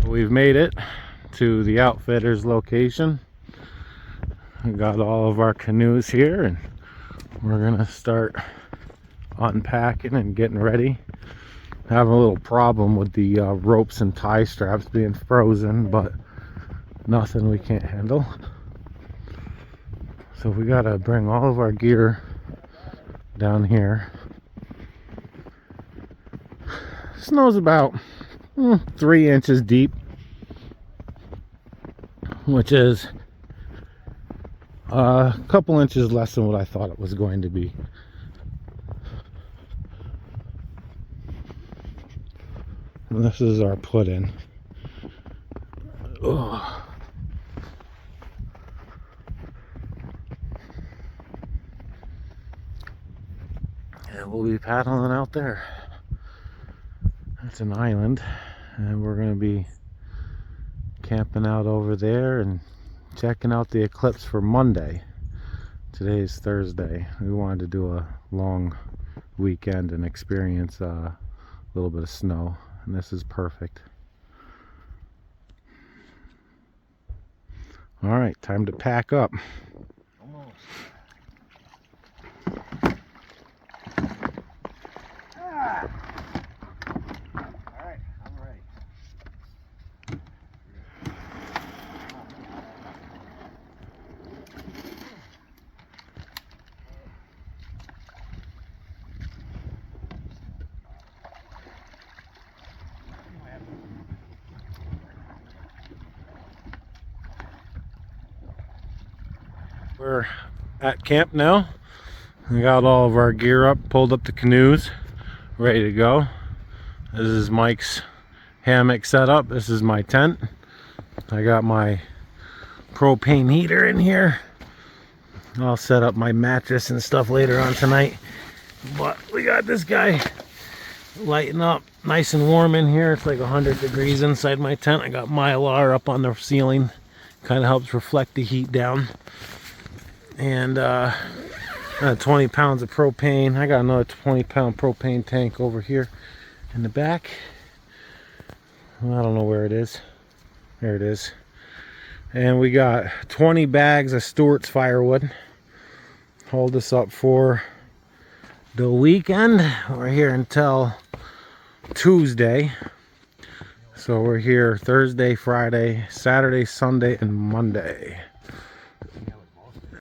We've made it to the outfitter's location. We got all of our canoes here, and we're gonna start unpacking and getting ready. Having a little problem with the ropes and tie straps being frozen, but nothing we can't handle. So we gotta bring all of our gear down here. Snow's about 3 inches deep, which is a couple inches less than what I thought it was going to be. And this is our put-in. Ugh. And we'll be paddling out there. It's an island, and we're going to be camping out over there and checking out the eclipse for Monday. Today is Thursday. We wanted to do a long weekend and experience a little bit of snow, and this is perfect. All right, time to pack up. Almost. All right, I'm ready. We're at camp now. We got all of our gear up, pulled up the canoes, ready to go. This is Mike's hammock setup. This is my tent. I got my propane heater in here. I'll set up my mattress and stuff later on tonight. But we got this guy lighting up nice and warm in here. It's like 100 degrees inside my tent. I got Mylar up on the ceiling. Kind of helps reflect the heat down. And 20 pounds of propane. I got another 20-pound propane tank over here in the back. I don't know where it is. There it is. And we got 20 bags of Stewart's firewood. Hold us up for the weekend. We're here until Tuesday. So we're here Thursday, Friday, Saturday, Sunday, and Monday.